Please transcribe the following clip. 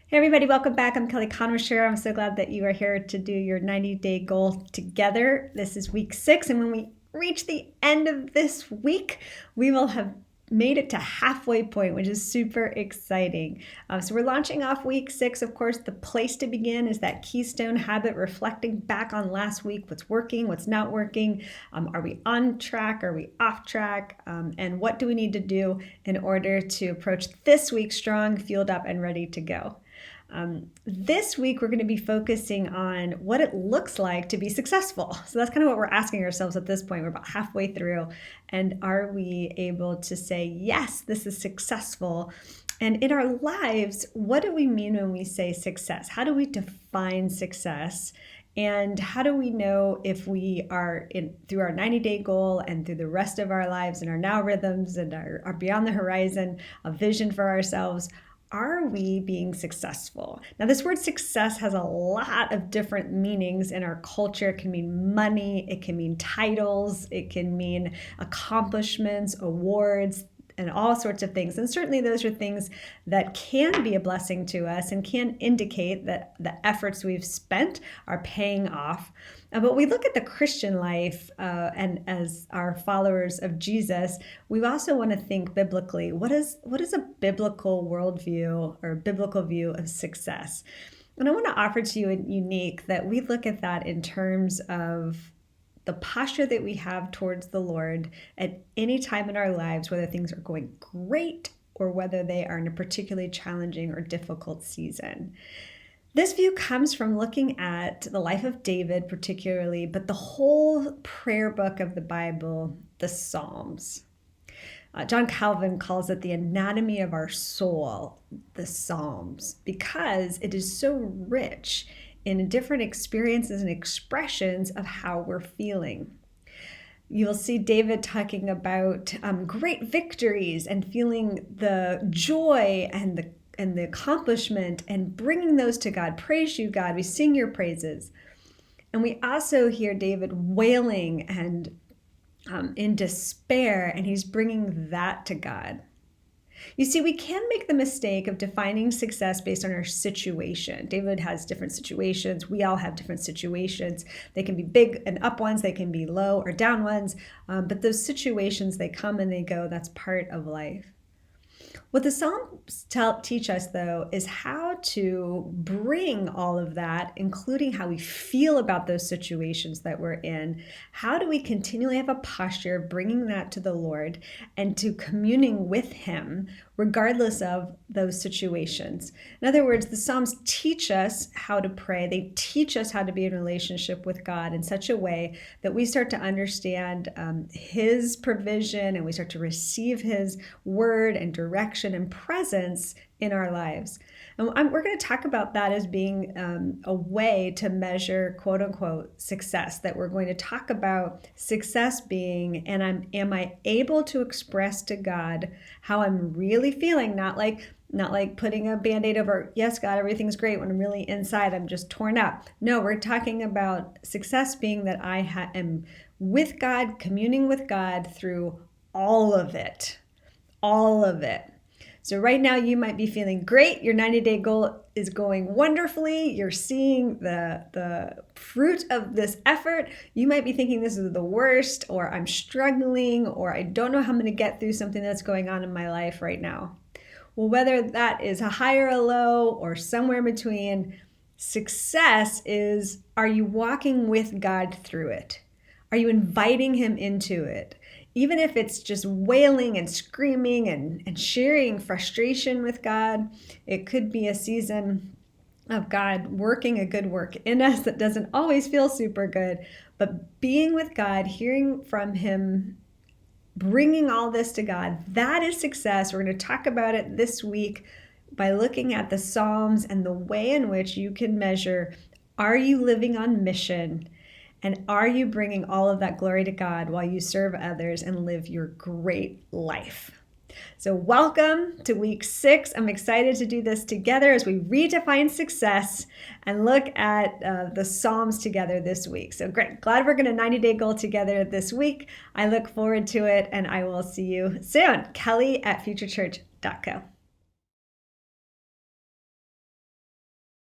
Hey everybody, welcome back. I'm Kelly Conwisher. I'm so glad that you are here to do your 90-day goal together. This is week 6, and when we reach the end of this week, we will have made it to halfway point, which is super exciting. So we're launching off week 6. Of course, the place to begin is that keystone habit, reflecting back on last week, what's working, what's not working. Are we on track? Are we off track? And what do we need to do in order to approach this week strong, fueled up, and ready to go? This week, we're going to be focusing on what it looks like to be successful. So that's kind of what we're asking ourselves at this point. We're about halfway through. And are we able to say, yes, this is successful? And in our lives, what do we mean when we say success? How do we define success? And how do we know if we are through our 90-day goal and through the rest of our lives and our now rhythms and our beyond the horizon, a vision for ourselves? Are we being successful? Now, this word success has a lot of different meanings in our culture. It can mean money, it can mean titles, it can mean accomplishments, awards, and all sorts of things. And certainly those are things that can be a blessing to us and can indicate that the efforts we've spent are paying off. But we look at the Christian life and as our followers of Jesus, we also want to think biblically. What is a biblical worldview or biblical view of success? And I want to offer to you a Younique that we look at that in terms of the posture that we have towards the Lord at any time in our lives, whether things are going great or whether they are in a particularly challenging or difficult season. This view comes from looking at the life of David particularly, but the whole prayer book of the Bible, the Psalms. John Calvin calls it the anatomy of our soul, the Psalms, because it is so rich in different experiences and expressions of how we're feeling. You'll see David talking about great victories and feeling the joy and the accomplishment and bringing those to God. Praise you, God. We sing your praises. And we also hear David wailing and in despair, and he's bringing that to God. You see, we can make the mistake of defining success based on our situation. David has different situations. We all have different situations. They can be big and up ones. They can be low or down ones. But those situations, they come and they go. That's part of life. What the Psalms teach us, though, is how to bring all of that, including how we feel about those situations that we're in. How do we continually have a posture of bringing that to the Lord and to communing with Him, regardless of those situations? In other words, the Psalms teach us how to pray. They teach us how to be in relationship with God in such a way that we start to understand His provision and we start to receive His word and direction and presence in our lives. And we're going to talk about that as being a way to measure quote unquote success, that we're going to talk about success being, and am I able to express to God how I'm really feeling, not like putting a Band-Aid over, yes, God, everything's great, when I'm really inside, I'm just torn up. No, we're talking about success being that I am with God, communing with God through all of it. All of it. So right now you might be feeling great. Your 90-day goal is going wonderfully. You're seeing the fruit of this effort. You might be thinking this is the worst, or I'm struggling, or I don't know how I'm going to get through something that's going on in my life right now. Well, whether that is a high or a low or somewhere in between, success is, are you walking with God through it? Are you inviting Him into it? Even if it's just wailing and screaming and sharing frustration with God, it could be a season of God working a good work in us that doesn't always feel super good, but being with God, hearing from Him, bringing all this to God, that is success. We're going to talk about it this week by looking at the Psalms and the way in which you can measure, are you living on mission? And are you bringing all of that glory to God while you serve others and live your great life? So welcome to week 6. I'm excited to do this together as we redefine success and look at the Psalms together this week. So great. Glad we're going to 90-day goal together this week. I look forward to it, and I will see you soon. Kelly at futurechurch.co.